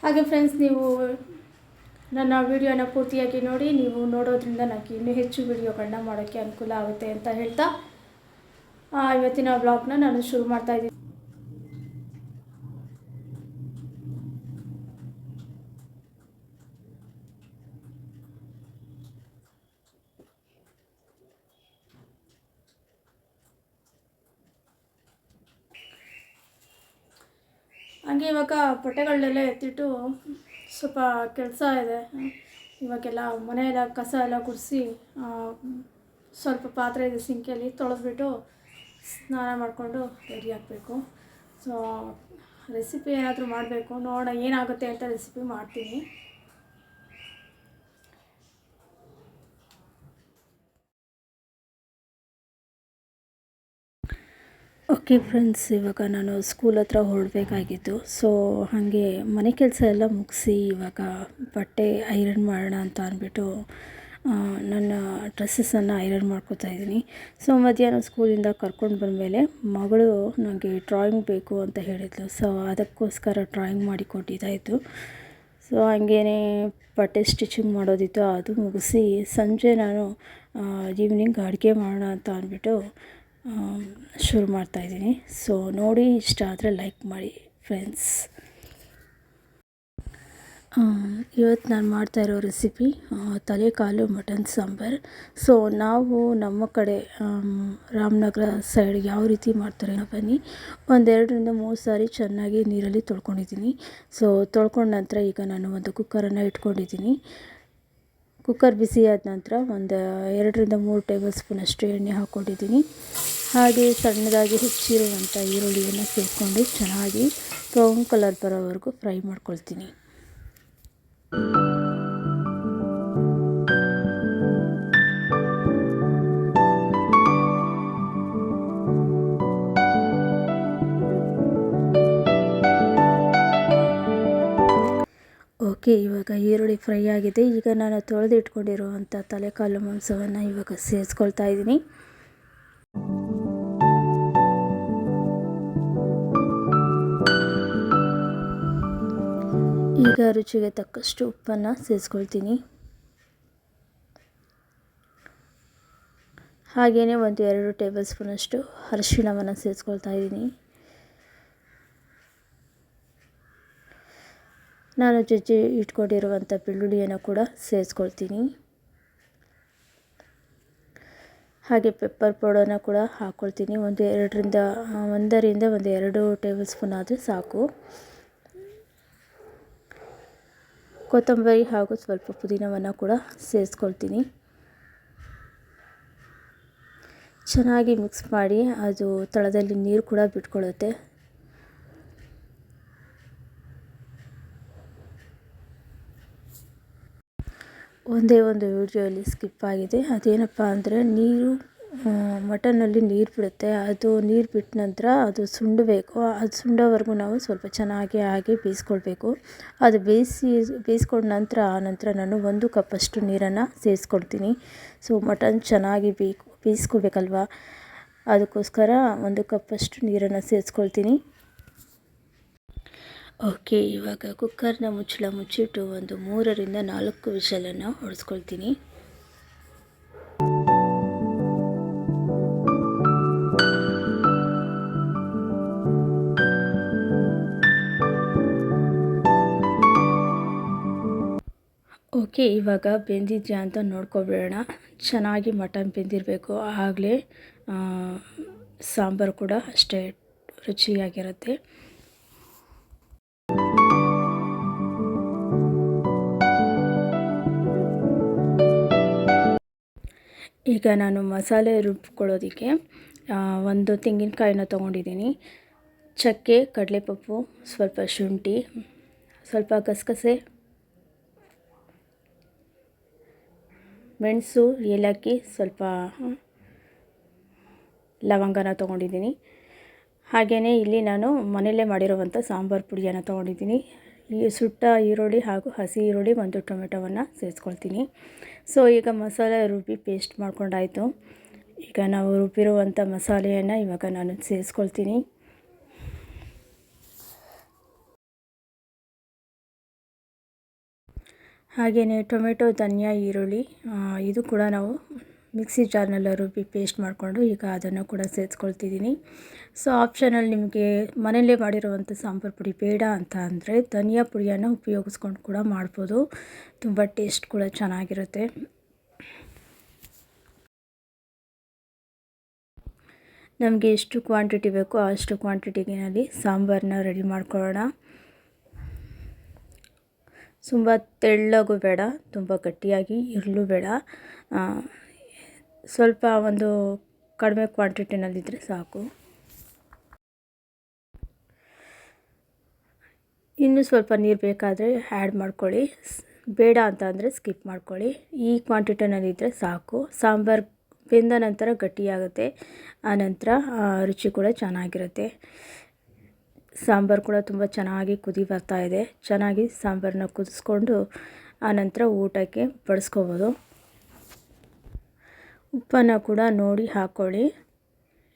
ಹಾಗೆ ಫ್ರೆಂಡ್ಸ್, ನೀವು ನನ್ನ ವಿಡಿಯೋನ ಪೂರ್ತಿಯಾಗಿ ನೋಡಿ. ನೀವು ನೋಡೋದ್ರಿಂದ ನನಗೆ ಇನ್ನೂ ಹೆಚ್ಚು ವಿಡಿಯೋಗಳನ್ನ ಮಾಡೋಕ್ಕೆ ಅನುಕೂಲ ಆಗುತ್ತೆ ಅಂತ ಹೇಳ್ತಾ ಇವತ್ತಿನ ವ್ಲಾಗ್ನ ನಾನು ಶುರು ಮಾಡ್ತಾಯಿದ್ದೀನಿ. ಹಾಗೆ ಇವಾಗ ಬಟ್ಟೆಗಳನ್ನೆಲ್ಲ ಎತ್ತಿಟ್ಟು ಸ್ವಲ್ಪ ಕೆಲಸ ಇದೆ. ಇವಾಗೆಲ್ಲ ಮನೆಯೆಲ್ಲ ಕಸ ಎಲ್ಲ ಗುಡಿಸಿ ಸ್ವಲ್ಪ ಪಾತ್ರೆ ಇದೆ ಸಿಂಕಲ್ಲಿ, ತೊಳೆದ್ಬಿಟ್ಟು ಸ್ನಾನ ಮಾಡಿಕೊಂಡು ರೆಡಿ ಆಗಬೇಕು. ಸೊ ರೆಸಿಪಿ ಏನಾದರೂ ಮಾಡಬೇಕು, ನೋಡೋಣ ಏನಾಗುತ್ತೆ ಅಂತ ರೆಸಿಪಿ ಮಾಡ್ತೀನಿ. ಓಕೆ ಫ್ರೆಂಡ್ಸ್, ಇವಾಗ ನಾನು ಸ್ಕೂಲ್ ಹತ್ರ ಹೊರಡಬೇಕಾಗಿತ್ತು. ಸೊ ಹಾಗೆ ಮನೆ ಕೆಲಸ ಎಲ್ಲ ಮುಗಿಸಿ ಇವಾಗ ಬಟ್ಟೆ ಐರನ್ ಮಾಡೋಣ ಅಂತ ಅಂದ್ಬಿಟ್ಟು ನನ್ನ ಡ್ರೆಸ್ಸನ್ನು ಐರನ್ ಮಾಡ್ಕೋತಾ ಇದ್ದೀನಿ. ಸೊ ಮಧ್ಯಾಹ್ನ ಸ್ಕೂಲಿಂದ ಕರ್ಕೊಂಡು ಬಂದಮೇಲೆ ಮಗಳು ನನಗೆ ಡ್ರಾಯಿಂಗ್ ಬೇಕು ಅಂತ ಹೇಳಿದ್ಲು. ಸೊ ಅದಕ್ಕೋಸ್ಕರ ಡ್ರಾಯಿಂಗ್ ಮಾಡಿ ಕೊಟ್ಟಿದ್ದಾಯಿತು. ಸೊ ಹಾಗೇ ಬಟ್ಟೆ ಸ್ಟಿಚಿಂಗ್ ಮಾಡೋದಿತ್ತು, ಅದು ಮುಗಿಸಿ ಸಂಜೆ ನಾನು ಈವ್ನಿಂಗ್ ಅಡುಗೆ ಮಾಡೋಣ ಅಂತ ಅಂದ್ಬಿಟ್ಟು ಶುರು ಮಾಡ್ತಾಯಿದ್ದೀನಿ. ಸೊ ನೋಡಿ, ಇಷ್ಟ ಆದರೆ ಲೈಕ್ ಮಾಡಿ ಫ್ರೆಂಡ್ಸ್. ಇವತ್ತು ನಾನು ಮಾಡ್ತಾಯಿರೋ ರೆಸಿಪಿ ತಲೆಕಾಲು ಮಟನ್ ಸಾಂಬಾರು. ಸೊ ನಾವು ನಮ್ಮ ಕಡೆ ರಾಮನಗರ ಸೈಡ್ ಯಾವ ರೀತಿ ಮಾಡ್ತಾರೆ ಬನ್ನಿ. 2-3 ಸಾರಿ ಚೆನ್ನಾಗಿ ನೀರಲ್ಲಿ ತೊಳ್ಕೊಂಡಿದ್ದೀನಿ. ಸೊ ತೊಳ್ಕೊಂಡ ನಂತರ ಈಗ ನಾನು ಒಂದು ಕುಕ್ಕರನ್ನು ಇಟ್ಕೊಂಡಿದ್ದೀನಿ. ಕುಕ್ಕರ್ ಬಿಸಿ ಆದ ನಂತರ 2-3 ಟೇಬಲ್ ಸ್ಪೂನಷ್ಟು ಎಣ್ಣೆ ಹಾಕ್ಕೊಂಡಿದ್ದೀನಿ. ಹಾಗೆ ಸಣ್ಣದಾಗಿ ಹೆಚ್ಚಿರುವಂಥ ಈರುಳ್ಳಿಯನ್ನು ಸೇರಿಕೊಂಡು ಚೆನ್ನಾಗಿ ಬ್ರೌನ್ ಕಲರ್ ಬರೋವರೆಗೂ ಫ್ರೈ ಮಾಡ್ಕೊಳ್ತೀನಿ. ಓಕೆ, ಇವಾಗ ಈರುಳ್ಳಿ ಫ್ರೈ ಆಗಿದೆ. ಈಗ ನಾನು ತೊಳೆದು ಇಟ್ಕೊಂಡಿರುವಂಥ ತಲೆಕಾಲು ಮಾಂಸವನ್ನು ಇವಾಗ ಸೇರಿಸ್ಕೊಳ್ತಾ ಇದ್ದೀನಿ. ಈಗ ರುಚಿಗೆ ತಕ್ಕಷ್ಟು ಉಪ್ಪನ್ನು ಸೇರಿಸ್ಕೊಳ್ತೀನಿ. ಹಾಗೆಯೇ 1-2 ಟೇಬಲ್ ಸ್ಪೂನಷ್ಟು ಅರಿಶಿಣವನ್ನು ಸೇರಿಸ್ಕೊಳ್ತಾ ಇದ್ದೀನಿ. ನಾನು ಜಜ್ಜಿ ಇಟ್ಕೊಂಡಿರುವಂಥ ಬೆಳ್ಳುಳ್ಳಿಯನ್ನು ಕೂಡ ಸೇರಿಸ್ಕೊಳ್ತೀನಿ. ಹಾಗೆ ಪೆಪ್ಪರ್ ಪೌಡರ್ನ ಕೂಡ ಹಾಕ್ಕೊಳ್ತೀನಿ. 1-2 ಟೇಬಲ್ ಸ್ಪೂನ್ ಆದರೆ ಸಾಕು. ಕೊತ್ತಂಬರಿ ಹಾಗೂ ಸ್ವಲ್ಪ ಪುದೀನವನ್ನು ಕೂಡ ಸೇರಿಸ್ಕೊಳ್ತೀನಿ. ಚೆನ್ನಾಗಿ ಮಿಕ್ಸ್ ಮಾಡಿ, ಅದು ತಳದಲ್ಲಿ ನೀರು ಕೂಡ ಬಿಟ್ಕೊಳ್ಳುತ್ತೆ. ಒಂದೇ ಒಂದು ವಿಡಿಯೋಲಿ ಸ್ಕಿಪ್ ಆಗಿದೆ. ಅದೇನಪ್ಪ ಅಂದರೆ, ನೀರು ಮಟನ್ನಲ್ಲಿ ನೀರು ಬಿಡುತ್ತೆ. ಅದು ನೀರು ಬಿಟ್ಟ ನಂತರ ಅದು ಸುಂಡಬೇಕು. ಅದು ಸುಂಡೋವರೆಗೂ ನಾವು ಸ್ವಲ್ಪ ಚೆನ್ನಾಗಿ ಹಾಗೆ ಬೇಯಿಸ್ಕೊಳ್ಬೇಕು. ಅದು ಬೇಯಿಸ್ಕೊಂಡ ನಂತರ ನಾನು 1 ಕಪ್ಪಷ್ಟು ನೀರನ್ನು ಸೇರಿಸ್ಕೊಳ್ತೀನಿ. ಸೊ ಮಟನ್ ಚೆನ್ನಾಗಿ ಬೇಯಿಸ್ಕೋಬೇಕಲ್ವ, ಅದಕ್ಕೋಸ್ಕರ 1 ಕಪ್ಪಷ್ಟು ನೀರನ್ನು ಸೇರಿಸ್ಕೊಳ್ತೀನಿ. ಓಕೆ, ಇವಾಗ ಕುಕ್ಕರ್ನ ಮುಚ್ಚಳ ಮುಚ್ಚಿಟ್ಟು 3-4 ವಿಷಲನ್ನು ಹೊಡೆಸ್ಕೊಳ್ತೀನಿ. ಓಕೆ, ಇವಾಗ ಬೆಂದಿದೆಯಾ ಅಂತ ನೋಡ್ಕೊಬಿಡೋಣ. ಚೆನ್ನಾಗಿ ಮಟನ್ ಬೆಂದಿರಬೇಕು, ಆಗಲೇ ಸಾಂಬಾರು ಕೂಡ ಅಷ್ಟೇ ರುಚಿಯಾಗಿರುತ್ತೆ. ಈಗ ನಾನು ಮಸಾಲೆ ರುಬ್ಕೊಳ್ಳೋದಕ್ಕೆ 1 ತೆಂಗಿನಕಾಯಿನ ತೊಗೊಂಡಿದ್ದೀನಿ. ಚಕ್ಕೆ, ಕಡಲೆಪಪ್ಪು, ಸ್ವಲ್ಪ ಶುಂಠಿ, ಸ್ವಲ್ಪ ಗಸಗಸೆ, ಮೆಣಸು, ಏಲಕ್ಕಿ, ಸ್ವಲ್ಪ ಲವಂಗನ ತೊಗೊಂಡಿದ್ದೀನಿ. ಹಾಗೆಯೇ ಇಲ್ಲಿ ನಾನು ಮನೆಯಲ್ಲೇ ಮಾಡಿರುವಂಥ ಸಾಂಬಾರು ಪುಡಿಯನ್ನು ತೊಗೊಂಡಿದ್ದೀನಿ. ಈ ಸುಟ್ಟ ಈರುಳ್ಳಿ ಹಾಗೂ ಹಸಿ ಈರುಳ್ಳಿ, 1 ಟೊಮೆಟೊವನ್ನು ಸೇರಿಸ್ಕೊಳ್ತೀನಿ. ಸೊ ಈಗ ಮಸಾಲೆ ರುಬ್ಬಿ ಪೇಸ್ಟ್ ಮಾಡ್ಕೊಂಡಾಯಿತು. ಈಗ ನಾವು ರುಬ್ಬಿರುವಂಥ ಮಸಾಲೆಯನ್ನು ಇವಾಗ ನಾನು ಸೇರಿಸ್ಕೊಳ್ತೀನಿ. ಹಾಗೆಯೇ ಟೊಮೆಟೊ, ಧನಿಯಾ, ಈರುಳ್ಳಿ ಇದು ಕೂಡ ನಾವು ಮಿಕ್ಸಿ ಜಾರ್ನೆಲ್ಲ ರುಬ್ಬಿ ಪೇಸ್ಟ್ ಮಾಡಿಕೊಂಡು ಈಗ ಅದನ್ನು ಕೂಡ ಸೇರಿಸ್ಕೊಳ್ತಿದ್ದೀನಿ. ಸೊ ಆಪ್ಷನಲ್, ನಿಮಗೆ ಮನೆಯಲ್ಲೇ ಮಾಡಿರುವಂಥ ಸಾಂಬಾರು ಪುಡಿ ಬೇಡ ಅಂತ ಅಂದರೆ ಧನಿಯಾ ಪುಡಿಯನ್ನು ಉಪಯೋಗಿಸ್ಕೊಂಡು ಕೂಡ ಮಾಡ್ಬೋದು. ತುಂಬ ಟೇಸ್ಟ್ ಕೂಡ ಚೆನ್ನಾಗಿರುತ್ತೆ. ನಮಗೆ ಎಷ್ಟು ಕ್ವಾಂಟಿಟಿ ಬೇಕೋ ಅಷ್ಟು ಕ್ವಾಂಟಿಟಿನಲ್ಲಿ ಸಾಂಬಾರನ್ನ ರೆಡಿ ಮಾಡ್ಕೊಳ್ಳೋಣ. ತುಂಬ ತೆಳ್ಳಗೂ ಬೇಡ, ತುಂಬ ಗಟ್ಟಿಯಾಗಿ ಇರಲು ಬೇಡ. ಸ್ವಲ್ಪ ಒಂದು ಕಡಿಮೆ ಕ್ವಾಂಟಿಟಿನಲ್ಲಿದ್ದರೆ ಸಾಕು. ಇನ್ನೂ ಸ್ವಲ್ಪ ನೀರು ಬೇಕಾದರೆ ಆ್ಯಡ್ ಮಾಡ್ಕೊಳ್ಳಿ, ಬೇಡ ಅಂತ ಅಂದರೆ ಸ್ಕಿಪ್ ಮಾಡ್ಕೊಳ್ಳಿ. ಈ ಕ್ವಾಂಟಿಟಿನಲ್ಲಿದ್ದರೆ ಸಾಕು. ಸಾಂಬಾರು ಬೆಂದ ನಂತರ ಗಟ್ಟಿಯಾಗುತ್ತೆ, ಆನಂತರ ರುಚಿ ಕೂಡ ಚೆನ್ನಾಗಿರುತ್ತೆ. ಸಾಂಬಾರು ಕೂಡ ತುಂಬ ಚೆನ್ನಾಗಿ ಕುದಿ ಬರ್ತಾ ಇದೆ. ಚೆನ್ನಾಗಿ ಸಾಂಬಾರನ್ನ ಕುದಿಸ್ಕೊಂಡು ಆನಂತರ ಊಟಕ್ಕೆ ಬಡಿಸ್ಕೋಬೋದು. ಉಪ್ಪನ್ನು ಕೂಡ ನೋಡಿ ಹಾಕ್ಕೊಳ್ಳಿ,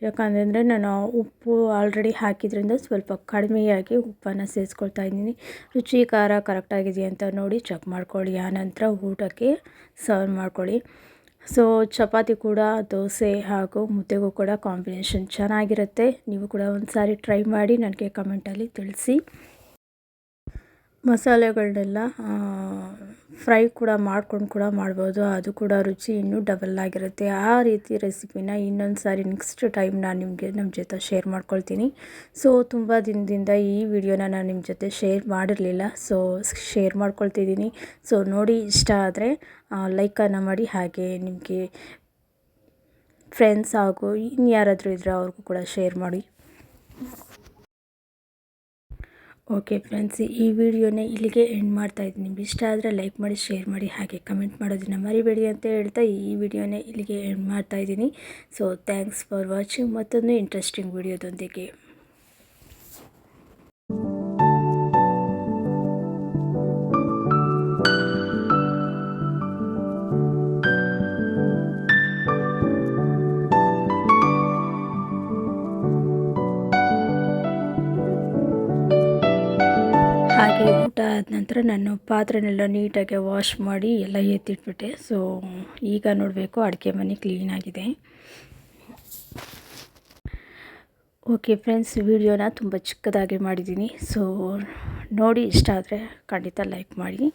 ಯಾಕಂದರೆ ನಾನು ಉಪ್ಪು ಆಲ್ರೆಡಿ ಹಾಕಿದ್ರಿಂದ ಸ್ವಲ್ಪ ಕಡಿಮೆಯಾಗಿ ಉಪ್ಪನ್ನು ಸೇರಿಸ್ಕೊಳ್ತಾ ಇದ್ದೀನಿ. ರುಚಿ ಖಾರ ಕರೆಕ್ಟಾಗಿದೆ ಅಂತ ನೋಡಿ ಚೆಕ್ ಮಾಡ್ಕೊಳ್ಳಿ. ಆನಂತರ ಊಟಕ್ಕೆ ಸರ್ವ್ ಮಾಡ್ಕೊಳ್ಳಿ. ಸೊ ಚಪಾತಿ ಕೂಡ, ದೋಸೆ ಹಾಗೂ ಮುದ್ದೆಗೂ ಕೂಡ ಕಾಂಬಿನೇಷನ್ ಚೆನ್ನಾಗಿರುತ್ತೆ. ನೀವು ಕೂಡ ಒಂದು ಸಾರಿ ಟ್ರೈ ಮಾಡಿ ನನಗೆ ಕಮೆಂಟಲ್ಲಿ ತಿಳಿಸಿ. ಮಸಾಲೆಗಳನ್ನೆಲ್ಲ ಫ್ರೈ ಕೂಡ ಮಾಡ್ಕೊಂಡು ಕೂಡ ಮಾಡ್ಬೋದು, ಅದು ಕೂಡ ರುಚಿ ಇನ್ನೂ ಡಬಲ್ ಆಗಿರುತ್ತೆ. ಆ ರೀತಿ ರೆಸಿಪಿನ ಇನ್ನೊಂದು ಸಾರಿ ನೆಕ್ಸ್ಟ್ ಟೈಮ್ ನಾನು ನಿಮಗೆ ನಮ್ಮ ಜೊತೆ ಶೇರ್ ಮಾಡ್ಕೊಳ್ತೀನಿ. ಸೊ ತುಂಬ ದಿನದಿಂದ ಈ ವಿಡಿಯೋನ ನಾನು ನಿಮ್ಮ ಜೊತೆ ಶೇರ್ ಮಾಡಿರಲಿಲ್ಲ, ಸೊ ಶೇರ್ ಮಾಡ್ಕೊಳ್ತಿದ್ದೀನಿ. ಸೊ ನೋಡಿ, ಇಷ್ಟ ಆದರೆ ಲೈಕನ್ನು ಮಾಡಿ, ಹಾಗೆ ನಿಮಗೆ ಫ್ರೆಂಡ್ಸ್ ಹಾಗೂ ಇನ್ಯಾರಾದರೂ ಇದ್ದರೆ ಅವ್ರಿಗೂ ಕೂಡ ಶೇರ್ ಮಾಡಿ. ಓಕೆ ಫ್ರೆಂಡ್ಸ್, ಈ ವಿಡಿಯೋನ ಇಲ್ಲಿಗೆ ಎಂಡ್ ಮಾಡ್ತಾಯಿದ್ದೀನಿ. ನಿಮ್ಗೆ ಇಷ್ಟ ಆದರೆ ಲೈಕ್ ಮಾಡಿ, ಶೇರ್ ಮಾಡಿ, ಹಾಗೆ ಕಮೆಂಟ್ ಮಾಡೋದನ್ನು ಮರಿಬೇಡಿ ಅಂತ ಹೇಳ್ತಾ ಈ ವಿಡಿಯೋನ ಇಲ್ಲಿಗೆ ಎಂಡ್ ಮಾಡ್ತಾಯಿದ್ದೀನಿ. So thanks for watching. ಮತ್ತೊಂದು ಇಂಟ್ರೆಸ್ಟಿಂಗ್ ವಿಡಿಯೋದೊಂದಿಗೆ. ಹಾಗೆ ಊಟ ಆದ ನಂತರ ನಾನು ಪಾತ್ರೆನೆಲ್ಲ ನೀಟಾಗಿ ವಾಶ್ ಮಾಡಿ ಎಲ್ಲ ಎತ್ತಿಟ್ಬಿಟ್ಟೆ. ಸೊ ಈಗ ನೋಡಬೇಕು, ಅಡುಗೆ ಮನೆ ಕ್ಲೀನಾಗಿದೆ. ಓಕೆ ಫ್ರೆಂಡ್ಸ್, ವಿಡಿಯೋನ ತುಂಬ ಚಿಕ್ಕದಾಗಿ ಮಾಡಿದ್ದೀನಿ. ಸೊ ನೋಡಿ, ಇಷ್ಟ ಆದರೆ ಖಂಡಿತ ಲೈಕ್ ಮಾಡಿ.